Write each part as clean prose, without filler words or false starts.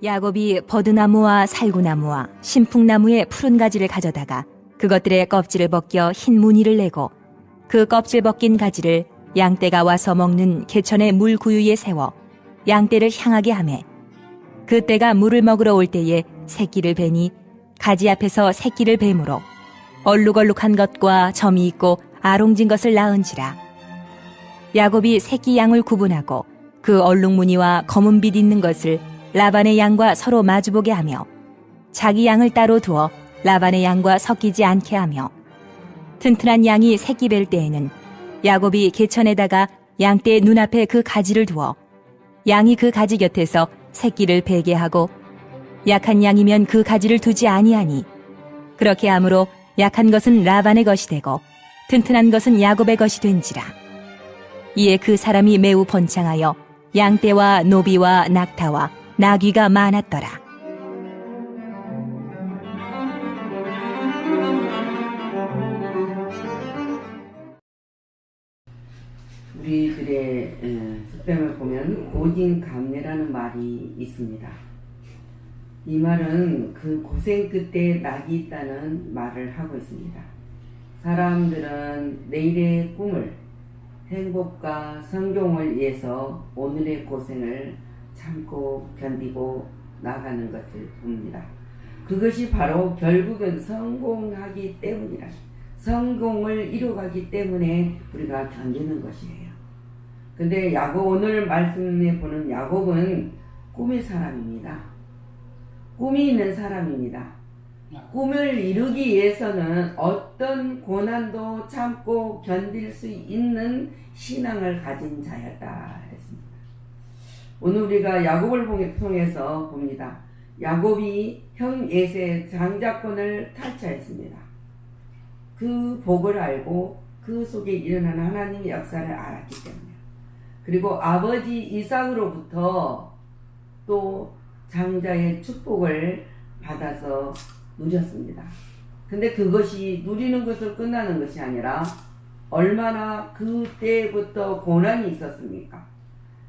야곱이 버드나무와 살구나무와 신풍나무의 푸른 가지를 가져다가 그것들의 껍질을 벗겨 흰 무늬를 내고 그 껍질 벗긴 가지를 양떼가 와서 먹는 개천의 물 구유에 세워 양떼를 향하게 하매 그 떼가 물을 먹으러 올 때에 새끼를 베니 가지 앞에서 새끼를 뱀으로 얼룩얼룩한 것과 점이 있고 아롱진 것을 낳은지라. 야곱이 새끼 양을 구분하고 그 얼룩무늬와 검은 빛 있는 것을 라반의 양과 서로 마주보게 하며 자기 양을 따로 두어 라반의 양과 섞이지 않게 하며 튼튼한 양이 새끼 뵐 때에는 야곱이 개천에다가 양떼의 눈앞에 그 가지를 두어 양이 그 가지 곁에서 새끼를 베게 하고 약한 양이면 그 가지를 두지 아니하니 그렇게 함으로 약한 것은 라반의 것이 되고 튼튼한 것은 야곱의 것이 된지라. 이에 그 사람이 매우 번창하여 양떼와 노비와 낙타와 나귀가 많았더라. 우리들의 속담을 보면 고진감래라는 말이 있습니다. 이 말은 그 고생 끝에 낙이 있다는 말을 하고 있습니다. 사람들은 내일의 꿈을, 행복과 성공을 위해서 오늘의 고생을 참고 견디고 나가는 것을 봅니다. 그것이 바로 결국은 성공하기 때문이라. 성공을 이루어가기 때문에 우리가 견디는 것이에요. 근데 오늘 말씀에 보는 야곱은 꿈의 사람입니다. 꿈이 있는 사람입니다. 꿈을 이루기 위해서는 어떤 고난도 참고 견딜 수 있는 신앙을 가진 자였다 했습니다. 오늘 우리가 야곱을 통해서 봅니다. 야곱이 형 에서의 장자권을 탈취했습니다. 그 복을 알고 그 속에 일어난 하나님의 역사를 알았기 때문에, 그리고 아버지 이삭으로부터 또 장자의 축복을 받아서 누렸습니다. 근데 그것이 누리는 것으로 끝나는 것이 아니라 얼마나 그때부터 고난이 있었습니까?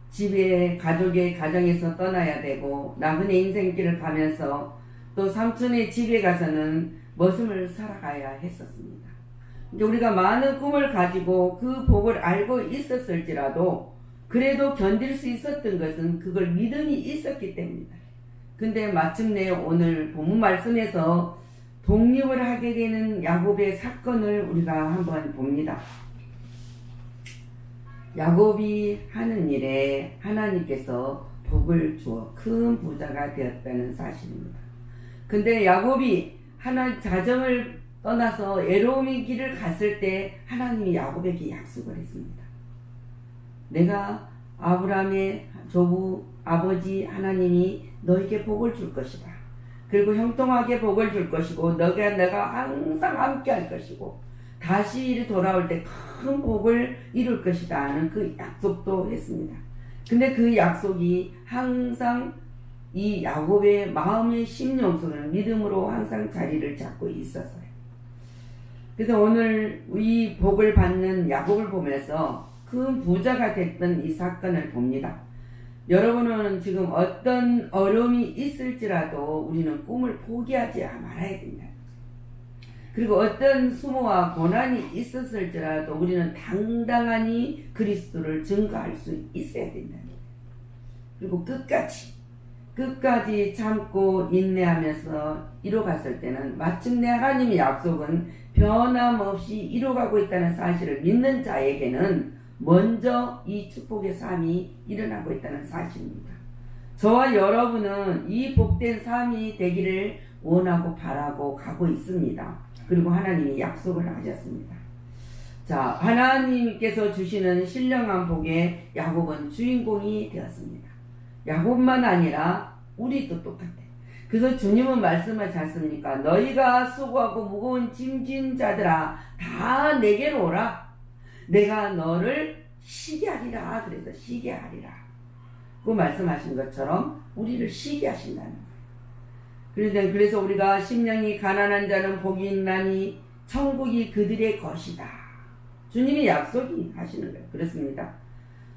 집에 가족의 가정에서 떠나야 되고 나그네 인생길을 가면서 또 삼촌의 집에 가서는 머슴을 살아가야 했었습니다. 우리가 많은 꿈을 가지고 그 복을 알고 있었을지라도 그래도 견딜 수 있었던 것은 그걸 믿음이 있었기 때문이다. 근데 마침내 오늘 본문 말씀에서 독립을 하게 되는 야곱의 사건을 우리가 한번 봅니다. 야곱이 하는 일에 하나님께서 복을 주어 큰 부자가 되었다는 사실입니다. 근데 야곱이 하나님 자정을 떠나서 애로움의 길을 갔을 때 하나님이 야곱에게 약속을 했습니다. 내가 아브라함의 조부 아버지 하나님이 너에게 복을 줄 것이다. 그리고 형통하게 복을 줄 것이고 내가 항상 함께 할 것이고 다시 돌아올 때 큰 복을 이룰 것이다 하는 그 약속도 했습니다. 근데 그 약속이 항상 이 야곱의 마음의 심령 속에는 믿음으로 항상 자리를 잡고 있었어요. 그래서 오늘 이 복을 받는 야곱을 보면서 큰 부자가 됐던 이 사건을 봅니다. 여러분은 지금 어떤 어려움이 있을지라도 우리는 꿈을 포기하지 말아야 된다. 그리고 어떤 수모와 고난이 있었을지라도 우리는 당당하니 그리스도를 증거할 수 있어야 된다. 그리고 끝까지 참고 인내하면서 이뤄갔을 때는 마침내 하나님의 약속은 변함없이 이뤄가고 있다는 사실을 믿는 자에게는 먼저 이 축복의 삶이 일어나고 있다는 사실입니다. 저와 여러분은 이 복된 삶이 되기를 원하고 바라고 가고 있습니다. 그리고 하나님이 약속을 하셨습니다. 자, 하나님께서 주시는 신령한 복에 야곱은 주인공이 되었습니다. 야곱만 아니라 우리도 똑같아요. 그래서 주님은 말씀하지 않습니까? 너희가 수고하고 무거운 짐진 자들아 다 내게로 오라. 내가 너를 쉬게 하리라. 그래서 쉬게 하리라. 그 말씀하신 것처럼 우리를 쉬게 하신다는 거예요. 그래서 우리가 심령이 가난한 자는 복이 있나니 천국이 그들의 것이다. 주님이 약속이 하시는 거예요. 그렇습니다.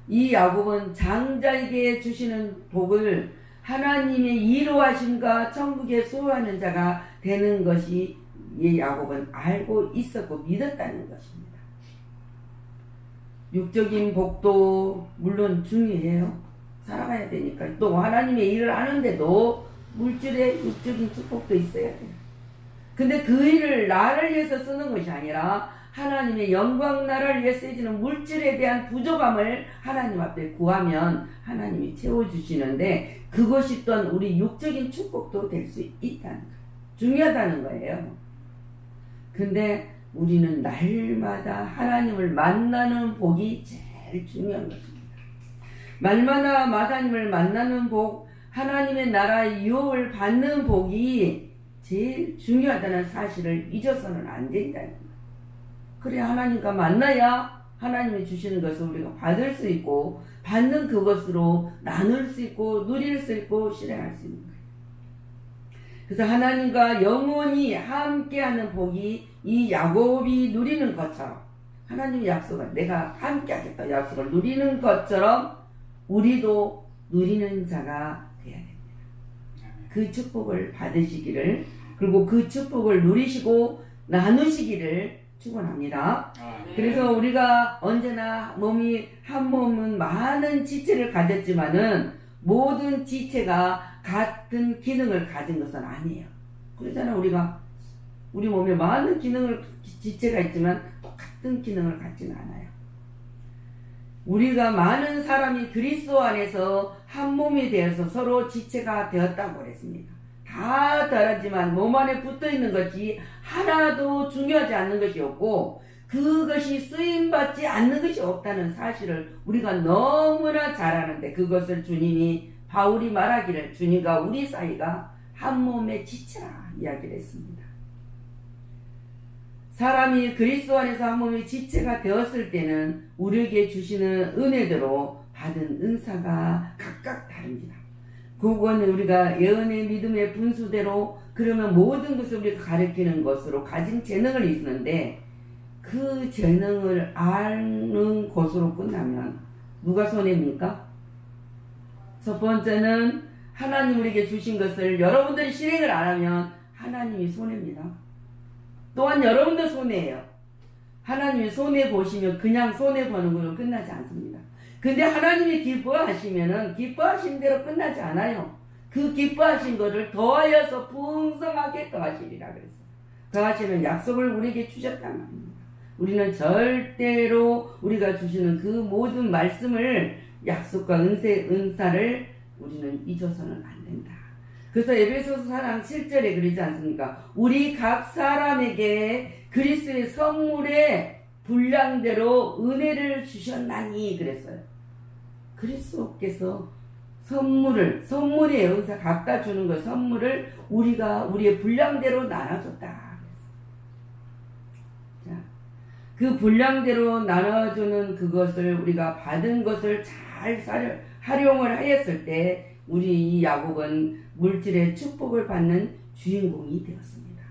이 야곱은 장자에게 주시는 복을 하나님의 이루하심과 천국에 소유하는 자가 되는 것이 이 야곱은 알고 있었고 믿었다는 것입니다. 육적인 복도 물론 중요해요. 살아가야 되니까. 또 하나님의 일을 하는데도 물질의 육적인 축복도 있어야 돼요. 근데 그 일을 나를 위해서 쓰는 것이 아니라 하나님의 영광 나라를 위해 쓰여지는 물질에 대한 부족함을 하나님 앞에 구하면 하나님이 채워주시는데 그것이 또한 우리 육적인 축복도 될 수 있다는 거예요. 중요하다는 거예요. 근데 우리는 날마다 하나님을 만나는 복이 제일 중요한 것입니다. 날마다 하나님을 만나는 복, 하나님의 나라의 유업을 받는 복이 제일 중요하다는 사실을 잊어서는 안 된다는 거예요. 그래 하나님과 만나야 하나님이 주시는 것을 우리가 받을 수 있고 받는 그것으로 나눌 수 있고 누릴 수 있고 실행할 수 있는 거예요. 그래서 하나님과 영원히 함께하는 복이 이 야곱이 누리는 것처럼 하나님의 약속을 내가 함께하겠다 약속을 누리는 것처럼 우리도 누리는 자가 되어야 됩니다. 그 축복을 받으시기를 그리고 그 축복을 누리시고 나누시기를 축원합니다. 그래서 우리가 언제나 한 몸은 많은 지체를 가졌지만은 모든 지체가 같은 기능을 가진 것은 아니에요. 그러잖아 우리 몸에 많은 지체가 있지만 똑같은 기능을 갖지는 않아요. 우리가 많은 사람이 그리스도 안에서 한 몸이 되어서 서로 지체가 되었다고 그랬습니다. 다 다르지만 몸 안에 붙어있는 것이 하나도 중요하지 않는 것이 없고 그것이 쓰임받지 않는 것이 없다는 사실을 우리가 너무나 잘 아는데 그것을 주님이 바울이 말하기를 주님과 우리 사이가 한 몸의 지체라 이야기를 했습니다. 사람이 그리스도 안에서 한 몸의 지체가 되었을 때는 우리에게 주시는 은혜대로 받은 은사가 각각 다릅니다. 그거는 우리가 예언의 믿음의 분수대로 그러면 모든 것을 우리가 가르치는 것으로 가진 재능을 있는데 그 재능을 아는 것으로 끝나면 누가 손해입니까? 첫 번째는 하나님 우리에게 주신 것을 여러분들이 실행을 안 하면 하나님이 손해입니다. 또한 여러분도 손해예요. 하나님이 손해 보시면 그냥 손해 보는 걸로 끝나지 않습니다. 근데 하나님이 기뻐하시면은 기뻐하신 대로 끝나지 않아요. 그 기뻐하신 것을 더하여서 풍성하게 더하시리라 그랬어요. 더하시는 약속을 우리에게 주셨단 말입니다. 우리는 절대로 우리가 주시는 그 모든 말씀을 약속과 은사를 우리는 잊어서는 안 된다. 그래서 에베소서 4장 7절에 그러지 않습니까? 우리 각 사람에게 그리스도의 선물의 분량대로 은혜를 주셨나니 그랬어요. 그리스도께서 선물의 은사 각각 주는 것 선물을 우리가 우리의 분량대로 나눠줬다. 자, 그 분량대로 나눠주는 그것을 우리가 받은 것을 잘 활용을 하였을 때 우리 이 야곱은 물질의 축복을 받는 주인공이 되었습니다.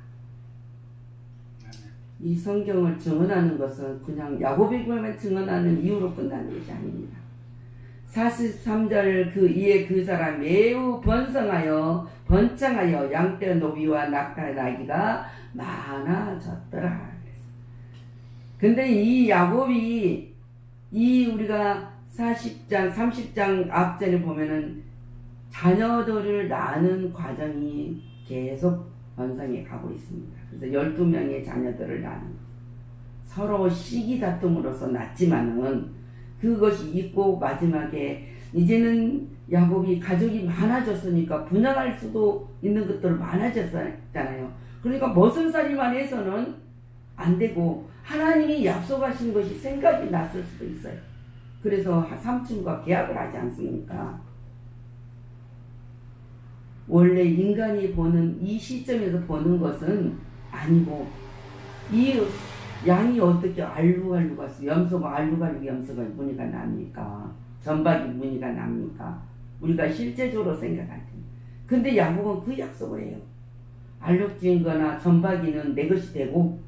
이 성경을 증언하는 것은 그냥 야곱에게만 증언하는 이유로 끝나는 것이 아닙니다. 43절 그 이에 그 사람 매우 번성하여 번창하여 양떼 노비와 낙타 나귀가 많아졌더라. 근데 이 야곱이 이 우리가 40장 30장 앞전에 보면은 자녀들을 낳는 과정이 계속 번성해 가고 있습니다. 그래서 12명의 자녀들을 낳는 서로 시기 다툼으로서 낳지만은 그것이 있고 마지막에 이제는 야곱이 가족이 많아졌으니까 분양할 수도 있는 것들 많아졌잖아요. 그러니까 머슴살이만 해서는 안 되고 하나님이 약속하신 것이 생각이 났을 수도 있어요. 그래서 삼촌과 계약을 하지 않습니까? 원래 인간이 보는 이 시점에서 보는 것은 아니고 이 양이 어떻게 알루갈루가 염소가 알루갈루 염소가 무늬가 납니까? 전박이 무늬가 납니까? 우리가 실제적으로 생각할 때. 근데 야곱은 그 약속을 해요. 알록진 거나 전박이는 내 것이 되고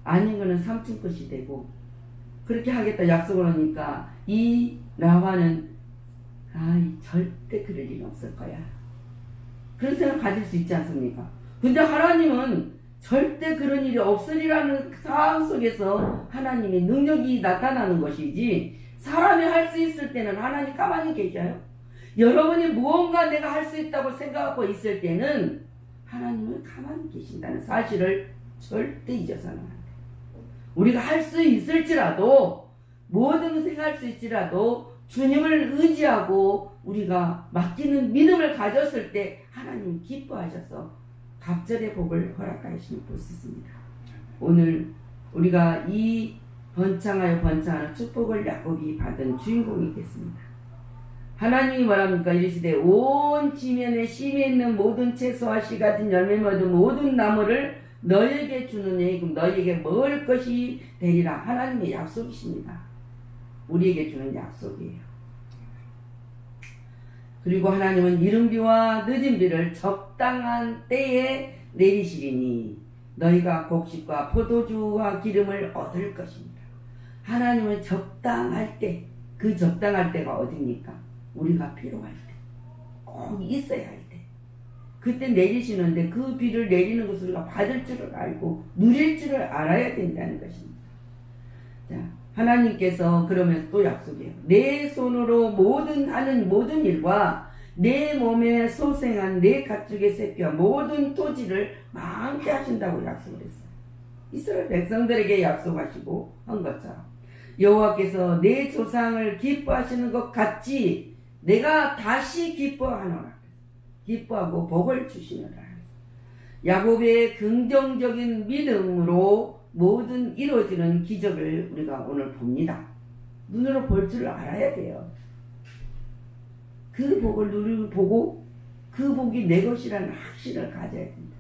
아닌 거는 삼촌 것이 되고 그렇게 하겠다 약속을 하니까 이 라반은 절대 그럴 일 없을 거야. 그런 생각 가질 수 있지 않습니까? 근데 하나님은 절대 그런 일이 없으리라는 상황 속에서 하나님의 능력이 나타나는 것이지, 사람이 할 수 있을 때는 하나님 가만히 계셔요. 여러분이 무언가 내가 할 수 있다고 생각하고 있을 때는 하나님은 가만히 계신다는 사실을 절대 잊어서는 안 돼요. 우리가 할 수 있을지라도, 모든 것을 할 수 있지라도 주님을 의지하고 우리가 맡기는 믿음을 가졌을 때 하나님 기뻐하셔서 갑절의 복을 허락하시는 볼 수 있습니다. 오늘 우리가 이 번창하여 번창하는 축복을 야곱이 받은 주인공이 됐습니다. 하나님이 뭐랍니까? 이르시되 온 지면에 심에 있는 모든 채소와 씨 같은 열매 맺은 모든 나무를 너에게 주느니 그럼 너에게 먹을 것이 되리라. 하나님의 약속이십니다. 우리에게 주는 약속이에요. 그리고 하나님은 이른 비와 늦은 비를 적당한 때에 내리시리니 너희가 곡식과 포도주와 기름을 얻을 것입니다. 하나님은 적당할 때, 그 적당할 때가 어디입니까? 우리가 필요할 때, 꼭 있어야 할 때, 그때 내리시는데 그 비를 내리는 것을 우리가 받을 줄을 알고 누릴 줄을 알아야 된다는 것입니다. 자, 하나님께서 그러면서 또 약속해요. 내 손으로 하는 모든 일과 내 몸에 소생한 내 가축의 새끼와 모든 토지를 많게 하신다고 약속을 했어요. 이스라엘 백성들에게 약속하시고 한 것처럼 여호와께서 내 조상을 기뻐하시는 것 같이 내가 다시 기뻐하노라. 기뻐하고 복을 주시노라. 야곱의 긍정적인 믿음으로 모든 이루어지는 기적을 우리가 오늘 봅니다. 눈으로 볼 줄 알아야 돼요. 그 복을 눈으로 보고 그 복이 내 것이라는 확신을 가져야 된다.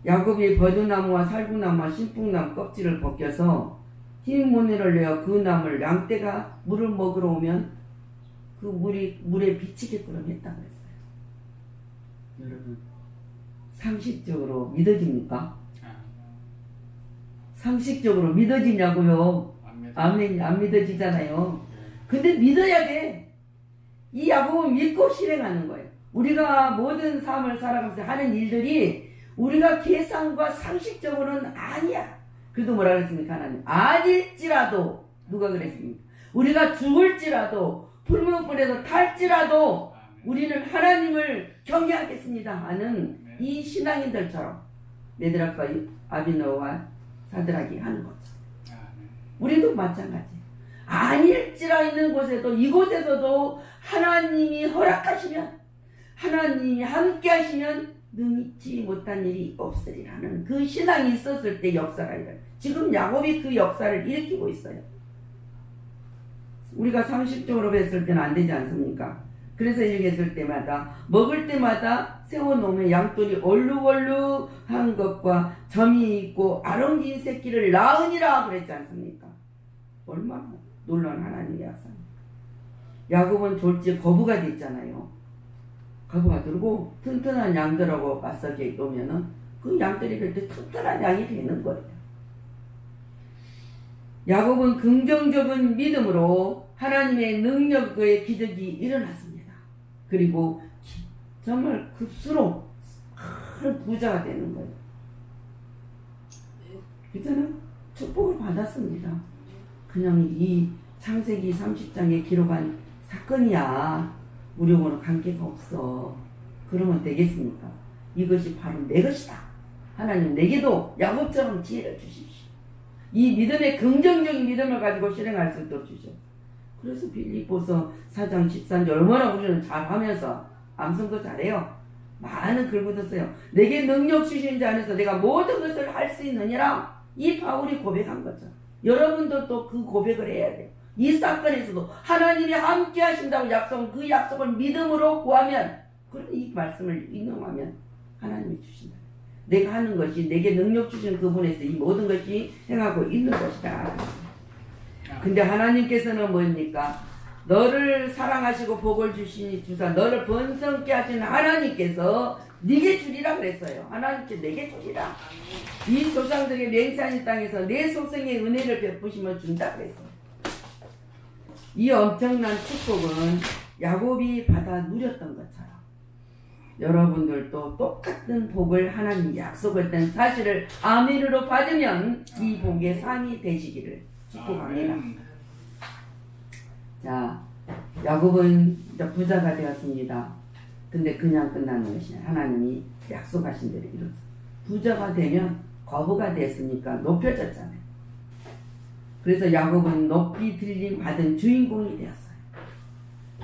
야곱이 버드나무와 살구나무와 신풍나무 껍질을 벗겨서 흰 모내를 내어 그 나무를 양떼가 물을 먹으러 오면 그 물에 비치게끔 했다고 했어요. 여러분, 상식적으로 믿어집니까? 상식적으로 믿어지냐고요? 안 믿어지잖아요. 근데 믿어야 돼. 이 야곱은 믿고 실행하는 거예요. 우리가 모든 삶을 살아가면서 하는 일들이 우리가 계산과 상식적으로는 아니야. 그래도 뭐라 그랬습니까? 하나님 아닐지라도, 누가 그랬습니까? 우리가 죽을지라도, 불문불에서 탈지라도 우리는 하나님을 경외하겠습니다 하는 이 신앙인들처럼 메드락과 아비노와 사드락이 하는 거죠. 우리도 마찬가지. 아닐지라 있는 곳에도, 이곳에서도 하나님이 허락하시면, 하나님이 함께 하시면 능치 못한 일이 없으리라는 그 신앙이 있었을 때 역사가 일어나요. 지금 야곱이 그 역사를 일으키고 있어요. 우리가 상식적으로 봤을 때는 안 되지 않습니까? 그래서 이렇게 했을 때마다, 먹을 때마다 세워놓으면 양털이 얼룩얼룩한 것과 점이 있고 아렁진 새끼를 낳으니라 그랬지 않습니까? 얼마나 놀라운 하나님의 약사입니다. 야곱은 졸지에 거부가 됐잖아요. 거부가 들고 튼튼한 양들하고 맞서게 놓으면은 그 양들이 그때 튼튼한 양이 되는 거예요. 야곱은 긍정적인 믿음으로 하나님의 능력의 기적이 일어났습니다. 그리고 정말 급수로 큰 부자가 되는 거예요. 그때는 축복을 받았습니다. 그냥 이 창세기 30장에 기록한 사건이야. 우리하고는 관계가 없어. 그러면 되겠습니까? 이것이 바로 내 것이다. 하나님 내게도 야곱처럼 지혜를 주십시오. 이 믿음의 긍정적인 믿음을 가지고 실행할 수 있도록 주시오. 그래서 빌립보서 4장 13절 얼마나 우리는 잘하면서 암송도 잘해요. 많은 글 묻었어요. 내게 능력 주신 자 안에서 내가 모든 것을 할 수 있느니라. 이 바울이 고백한 거죠. 여러분도 또 그 고백을 해야 돼요. 이 사건에서도 하나님이 함께 하신다고 약속은 그 약속을 믿음으로 구하면, 그런 이 말씀을 인용하면 하나님이 주신다. 내가 하는 것이 내게 능력 주신 그분에서 이 모든 것이 행하고 있는 것이다. 근데 하나님께서는 뭡니까? 너를 사랑하시고 복을 주사 너를 번성케 하시는 하나님께서 네게 주리라 그랬어요. 하나님께 내게 주리라. 이 조상들의 맹세하는 땅에서 내 소생의 은혜를 베푸시면 준다 그랬어요. 이 엄청난 축복은 야곱이 받아 누렸던 것처럼 여러분들도 똑같은 복을 하나님이 약속했던 사실을 아멘으로 받으면 이 복의 상이 되시기를 축복합니다. 자, 야곱은 이제 부자가 되었습니다. 근데 그냥 끝나는 것이 아니라 하나님이 약속하신 대로 이뤘어요. 부자가 되면 거부가 됐으니까 높여졌잖아요. 그래서 야곱은 높이 들림 받은 주인공이 되었어요.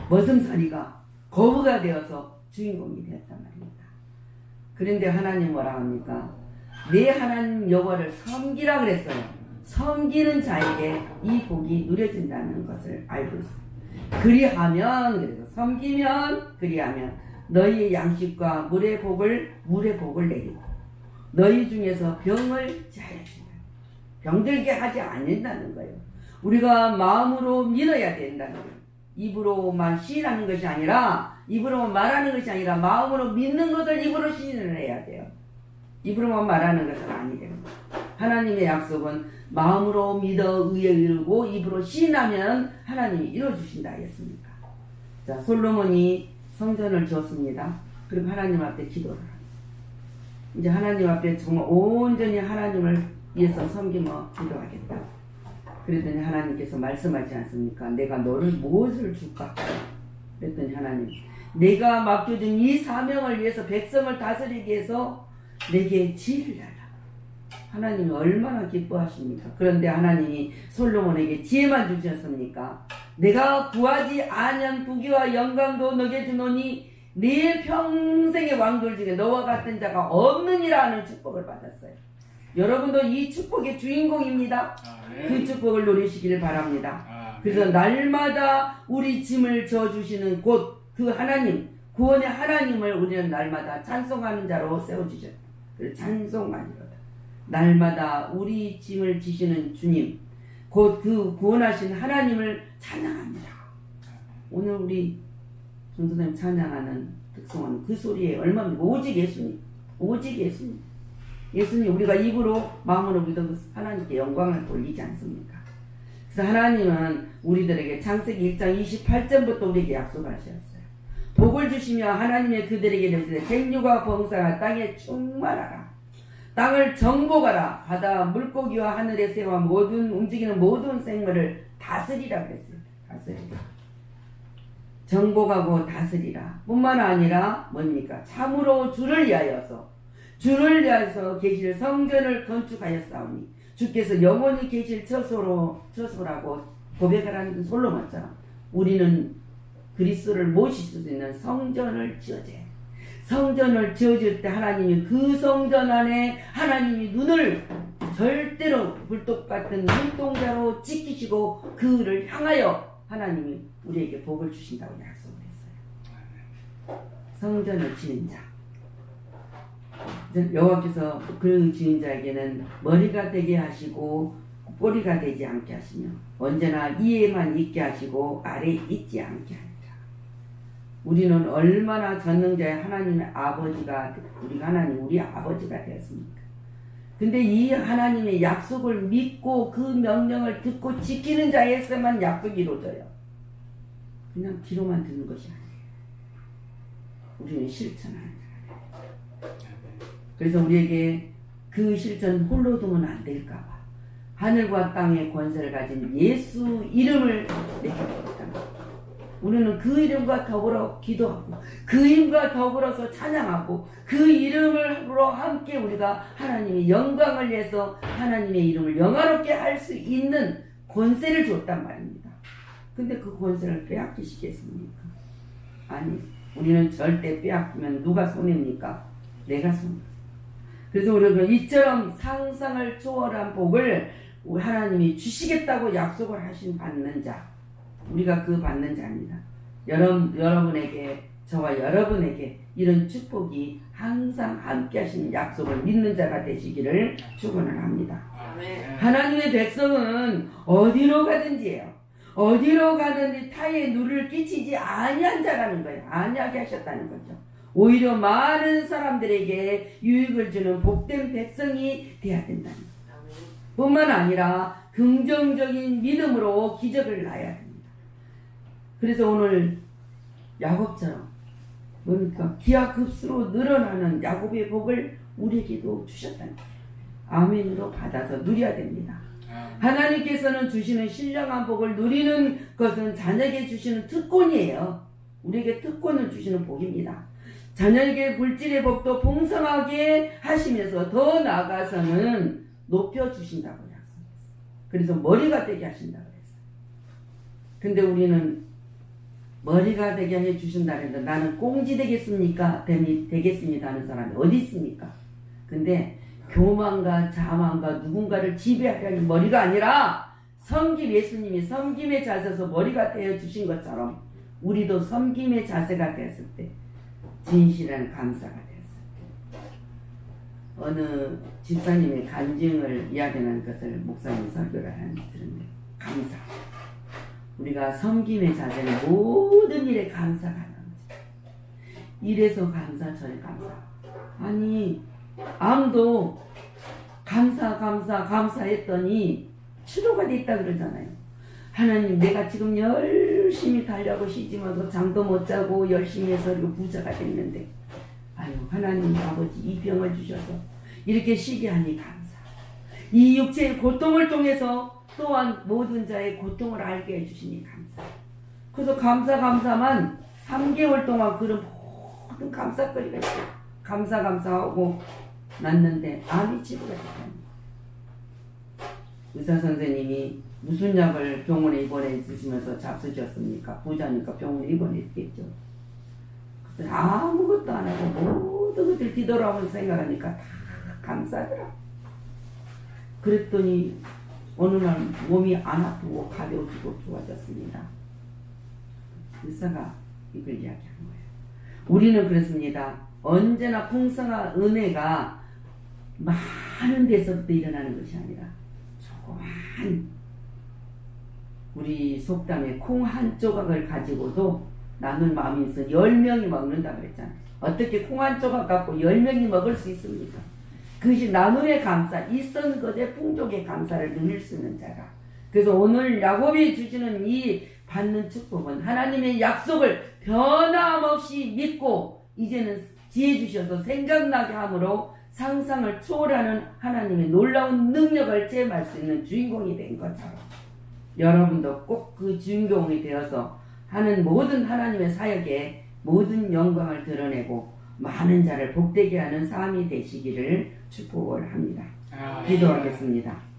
머슴살이가 거부가 되어서 주인공이 되었단 말입니다. 그런데 하나님 뭐라 합니까? 내 하나님 여호와를 섬기라 그랬어요. 섬기는 자에게 이 복이 누려진다는 것을 알고 있어요. 그리하면, 그래서 섬기면, 그리하면 너희의 양식과 물의 복을 내리고 너희 중에서 병을 자하여 준다. 병들게 하지 않는다는 거예요. 우리가 마음으로 믿어야 된다는 거예요. 입으로만 시인하는 것이 아니라, 입으로만 말하는 것이 아니라 마음으로 믿는 것을 입으로 시인을 해야 돼요. 입으로만 말하는 것은 아니래요. 하나님의 약속은 마음으로 믿어 의에 이르고 입으로 시인하면 하나님이 이루어주신다 했습니까? 자, 솔로몬이 성전을 지었습니다. 그리고 하나님 앞에 기도를 합니다. 이제 하나님 앞에 정말 온전히 하나님을 위해서 섬기며 기도하겠다. 그랬더니 하나님께서 말씀하지 않습니까? 내가 너를 무엇을 줄까? 그랬더니 하나님, 내가 맡겨준 이 사명을 위해서 백성을 다스리기 위해서 내게 지혜를 달라. 하나님이 얼마나 기뻐하십니까? 그런데 하나님이 솔로몬에게 지혜만 주셨습니까? 내가 구하지 아니한 부귀와 영광도 너게 주노니 네 평생의 왕들 중에 너와 같은 자가 없느니라 하는 축복을 받았어요. 여러분도 이 축복의 주인공입니다. 그 축복을 누리시길 바랍니다. 그래서 날마다 우리 짐을 져주시는 곧 그 하나님, 구원의 하나님을 우리는 날마다 찬송하는 자로 세워주셨다. 그래서 찬송하리로다. 날마다 우리 짐을 지시는 주님, 곧 그 구원하신 하나님을 찬양합니다. 오늘 우리 전도사님 찬양하는 특성은 그 소리에 얼마입니까? 오직 예수님, 오직 예수님. 예수님, 우리가 입으로 마음으로 믿어 하나님께 영광을 돌리지 않습니까? 그래서 하나님은 우리들에게 창세기 1장 28절부터 우리에게 약속하셨어요. 복을 주시며 하나님의 그들에게 이르시되 생육과 번성하여 땅에 충만하라. 땅을 정복하라. 바다 물고기와 하늘의 새와 모든 움직이는 모든 생물을 다스리라 그랬어요. 다스리라. 정복하고 다스리라. 뿐만 아니라 뭡니까? 참으로 주를 위하여서 계실 성전을 건축하였사오니 주께서 영원히 계실 처소라고 고백하라는 솔로몬처럼 우리는 그리스도를 모실 수 있는 성전을 지어줘야 돼. 성전을 지어줄 때 하나님이 그 성전 안에 하나님이 눈을 절대로 불독 같은 눈동자로 지키시고 그를 향하여 하나님이 우리에게 복을 주신다고 약속을 했어요. 성전을 지은 자. 여호와께서 그 지은 자에게는 머리가 되게 하시고 꼬리가 되지 않게 하시며 언제나 이에만 있게 하시고 아래에 있지 않게 하니라. 우리는 얼마나 전능자의 하나님의 아버지가, 우리가 하나님 우리 아버지가 되었습니까? 근데 이 하나님의 약속을 믿고 그 명령을 듣고 지키는 자에게만 약속이 이루어져요. 그냥 귀로만 듣는 것이 아니에요. 우리는 실천하는 자예요. 그래서 우리에게 그 실천 홀로 두면 안 될까봐 하늘과 땅의 권세를 가진 예수 이름을 내게 주었다. 우리는 그 이름과 더불어 기도하고 그 이름과 더불어서 찬양하고 그 이름으로 함께 우리가 하나님의 영광을 위해서 하나님의 이름을 영화롭게 할 수 있는 권세를 줬단 말입니다. 근데 그 권세를 빼앗기시겠습니까? 아니, 우리는 절대 빼앗기면 누가 손해입니까? 내가 손해. 그래서 우리가 이처럼 상상을 초월한 복을 하나님이 주시겠다고 약속을 하신 받는 자, 우리가 그 받는 자입니다. 여러분에게, 저와 여러분에게 이런 축복이 항상 함께 하시는 약속을 믿는 자가 되시기를 축원을 합니다. 하나님의 백성은 어디로 가든지요, 어디로 가든지 타의 누를 끼치지 아니한 자라는 거예요. 아니하게 하셨다는 거죠. 오히려 많은 사람들에게 유익을 주는 복된 백성이 되어야 된다는 거예요. 뿐만 아니라 긍정적인 믿음으로 기적을 낳아야 됩니다. 그래서 오늘 야곱처럼 그러니까 기하급수로 늘어나는 야곱의 복을 우리에게도 주셨다는 거예요. 아멘으로 받아서 누려야 됩니다. 하나님께서는 주시는 신령한 복을 누리는 것은 자녀에게 주시는 특권이에요. 우리에게 특권을 주시는 복입니다. 자녀에게 물질의 복도 풍성하게 하시면서 더 나아가서는 높여주신다고 약속했어요. 그래서 머리가 되게 하신다고 했어요. 근데 우리는 머리가 되게 해주신다 그랬는데 나는 꽁지 되겠습니까? 되겠습니다 하는 사람이 어디 있습니까? 근데 교만과 자만과 누군가를 지배하려는 머리가 아니라 예수님이 섬김의 자세에서 머리가 되어주신 것처럼 우리도 섬김의 자세가 됐을 때 진실한 감사가 되었을 때 어느 집사님의 간증을 이야기하는 것을 목사님 설교를 하는데 들었는데 감사. 우리가 섬김의 자세는 모든 일에 감사가 나오지. 이래서 감사 저래 감사. 아니 암도 감사했더니 치료가 됐다 그러잖아요. 하나님 내가 지금 열심히 달려고 쉬지만 잠도 못 자고 열심히 해서 부자가 됐는데 아유 하나님 아버지 이 병을 주셔서 이렇게 쉬게 하니 감사. 이 육체의 고통을 통해서 또한 모든 자의 고통을 알게 해주시니 감사. 그래서 감사만 3개월 동안 그런 모든 감사거리가 있어요. 감사하고 났는데 암이 치료가 됐다는 거예요. 의사 선생님이 무슨 약을 병원에 입원해 있으시면서 잡수셨습니까? 부자니까 병원에 입원했겠죠. 그때 아무것도 안 하고 모든 것들 뒤돌아오면서 생각하니까 다 감사하더라. 그랬더니 어느 날 몸이 안 아프고 가벼워지고 좋아졌습니다. 의사가 이걸 이야기한 거예요. 우리는 그렇습니다. 언제나 풍성한 은혜가 많은 데서부터 일어나는 것이 아니라 조그만 우리 속담에 콩 한 조각을 가지고도 나눌 마음이 있어 10명이 먹는다 그랬잖아요. 어떻게 콩 한 조각 갖고 10명이 먹을 수 있습니까? 그것이 나눔의 감사, 있은 것의 풍족의 감사를 누릴 수 있는 자가. 그래서 오늘 야곱이 주시는 이 받는 축복은 하나님의 약속을 변함없이 믿고 이제는 지혜 주셔서 생각나게 함으로 상상을 초월하는 하나님의 놀라운 능력을 체험할 수 있는 주인공이 된 것처럼 여러분도 꼭 그 주인공이 되어서 하는 모든 하나님의 사역에 모든 영광을 드러내고 많은 자를 복되게 하는 삶이 되시기를 축복을 합니다. 기도하겠습니다.